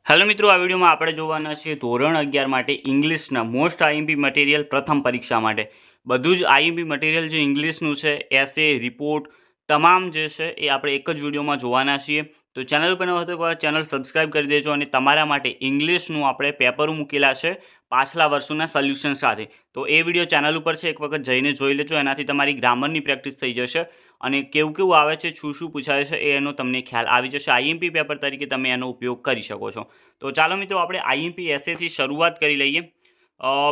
Hello મિત્રો, આ વિડીયોમાં આપણે જોવાના છીએ ધોરણ 11 માટે ઇંગ્લિશના મોસ્ટ આઈએમપી મટીરિયલ પ્રથમ પરીક્ષા માટે. બધું જ આઈએમપી મટીરિયલ જે ઇંગ્લિશનું છે, એસે, રિપોર્ટ તમામ જે છે એ આપણે એક જ વિડીયોમાં જોવાના છીએ. તો ચેનલ પર નવા હોય તો ચેનલ સબસ્ક્રાઈબ કરી દેજો અને તમારા માટે ઇંગ્લિશનું આપણે પેપરો મૂકેલા છે પાછલા વર્ષોના સોલ્યુશન સાથે. તો એ વિડીયો ચેનલ ઉપર છે, એક વખત જઈને જોઈ લેજો. એનાથી તમારી ગ્રામરની પ્રેક્ટિસ થઈ જશે અને કેવું આવે છે, શું પૂછાય છે એનો તમને ખ્યાલ આવી જશે. આઈએમપી પેપર તરીકે તમે એનો ઉપયોગ કરી શકો છો. તો ચાલો મિત્રો, આપણે આઈએમપી એસેથી શરૂઆત કરી લઈએ.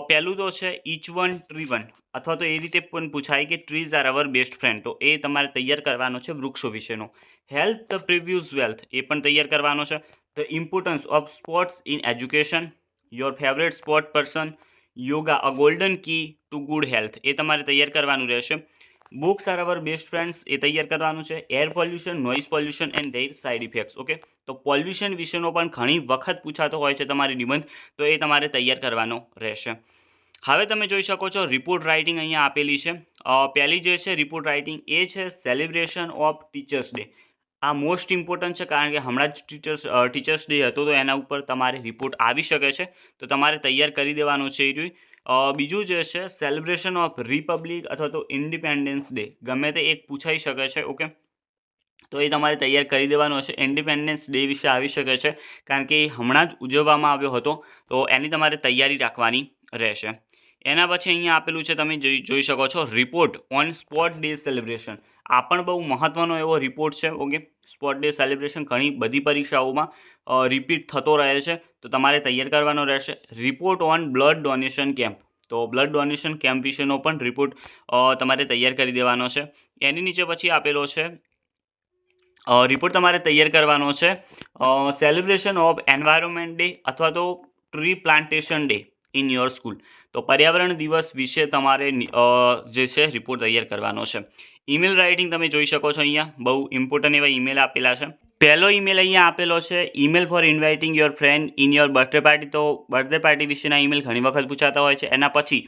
પહેલું તો છે ઈચ વન ટ્રી વન, અથવા તો એ રીતે પણ પૂછાય કે trees are our best friend. તો એ તમારે તૈયાર કરવાનો છે વૃક્ષો વિશેનો. હેલ્થ ધ પ્રિવ્યુઝ વેલ્થ, એ પણ તૈયાર કરવાનો છે. The importance of sports in education, your favourite sport person, yoga a golden key to good health, એ તમારે તૈયાર કરવાનું રહેશે. Books are our best friends, એ તૈયાર કરવાનું છે. Air pollution, noise pollution and their side effects. Okay, તો પોલ્યુશન વિશેનો પણ ઘણી વખત પૂછાતો હોય છે તમારી નિબંધ, તો એ તમારે તૈયાર કરવાનો રહેશે. હવે તમે જોઈ શકો છો રિપોર્ટ રાઇટિંગ અહીંયા આપેલી છે. પહેલી જે છે રિપોર્ટ રાઇટિંગ, એ છે સેલિબ્રેશન ઓફ ટીચર્સ ડે. આ મોસ્ટ ઇમ્પોર્ટન્ટ છે, કારણ કે હમણાં જ ટીચર્સ ડે હતો, તો એના ઉપર તમારે રિપોર્ટ આવી શકે છે, તો તમારે તૈયાર કરી દેવાનો છે એ જોઈ. બીજું જે છે સેલિબ્રેશન ઓફ રિપબ્લિક અથવા તો ઇન્ડિપેન્ડન્સ ડે, ગમે તે એક પૂછાઈ શકે છે. ઓકે, તો એ તમારે તૈયાર કરી દેવાનો હશે. ઇન્ડિપેન્ડન્સ ડે વિશે આવી શકે છે, કારણ કે એ હમણાં જ ઉજવવામાં આવ્યો હતો, તો એની તમારે તૈયારી રાખવાની રહેશે. એના પછી અહીંયા આપેલું છે, તમે જોઈ શકો છો report on sport day celebration. આ પણ બહુ મહત્વનો એવો રિપોર્ટ છે. ઓકે, સ્પોર્ટ ડે સેલિબ્રેશન ઘણી બધી પરીક્ષાઓમાં રિપીટ થતો રહે છે, તો તમારે તૈયાર કરવાનો રહેશે. Report on blood donation camp, તો બ્લડ ડોનેશન કેમ્પ વિશેનો પણ રિપોર્ટ તમારે તૈયાર કરી દેવાનો છે. એની નીચે પછી આપેલો છે રિપોર્ટ તમારે તૈયાર કરવાનો છે સેલિબ્રેશન ઓફ એન્વાયરમેન્ટ ડે અથવા તો tree plantation day in your school. તો પર્યાવરણ દિવસ વિશે તમારે જે છે રિપોર્ટ તૈયાર કરવાનો છે. ઈમેલ રાઇટિંગ તમે જોઈ શકો છો, અહીંયા બહુ ઇમ્પોર્ટન્ટ એવા ઈમેલ આપેલા છે. પહેલો ઈમેલ અહીંયા આપેલો છે email four inviting your friend in your birthday party. તો બર્થડે પાર્ટી વિશેના ઈમેલ ઘણી વખત પૂછાતા હોય છે. એના પછી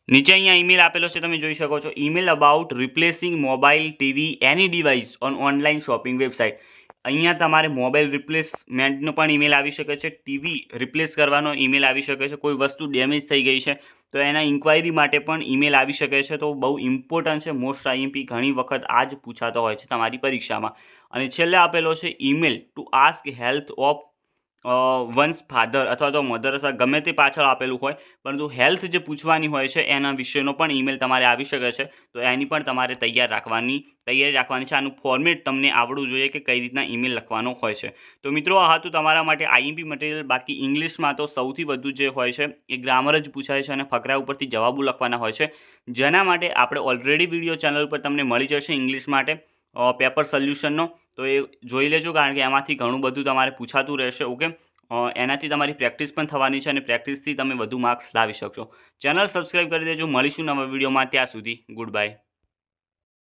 નીચે અહીંયા ઈમેલ આપેલો છે, તમે જોઈ શકો છો email about replacing mobile, TV, any device on online shopping website. અહીંયા તમારે મોબાઈલ રિપ્લેસમેન્ટનો પણ ઈમેલ આવી શકે છે, ટીવી રિપ્લેસ કરવાનો ઈમેલ આવી શકે છે, કોઈ વસ્તુ ડેમેજ થઈ ગઈ છે તો એના ઇન્ક્વાયરી માટે પણ ઈમેલ આવી શકે છે. તો બહુ ઇમ્પોર્ટન્ટ છે, મોસ્ટ આઈએમપી ઘણી વખત આ જ પૂછાતો હોય છે તમારી પરીક્ષામાં. અને છેલ્લે આપેલો છે email to ask health of once father અથવા તો મધર, અથવા ગમે તે પાછળ આપેલું હોય, પરંતુ હેલ્થ જે પૂછવાની હોય છે એના વિશેનો પણ ઈમેલ તમારે આવી શકે છે. તો એની પણ તમારે તૈયારી રાખવાની છે. આનું ફોર્મેટ તમને આવડવું જોઈએ કે કઈ રીતના ઈમેલ લખવાનો હોય છે. તો મિત્રો, આ હતું તમારા માટે આઈએમપી મટીરિયલ. બાકી ઇંગ્લિશમાં તો સૌથી વધુ જે હોય છે એ ગ્રામર જ પૂછાય છે અને ફકરા ઉપરથી જવાબો લખવાના હોય છે, જેના માટે આપણે ઓલરેડી વિડીયો ચેનલ પર તમને મળી જશે ઇંગ્લિશ માટે પેપર સોલ્યુશનનો. તો એ જોઈ લેજો, કારણ કે એમાંથી ઘણું બધું તમારે પૂછાતું રહેશે. ઓકે, એનાથી તમારી પ્રેક્ટિસ પણ થવાની છે અને પ્રેક્ટિસથી તમે વધુ માર્ક્સ લાવી શકશો. ચેનલ સબસ્ક્રાઈબ કરી દેજો. મળીશું નવા વિડીયોમાં. ત્યાં સુધી ગુડ બાય.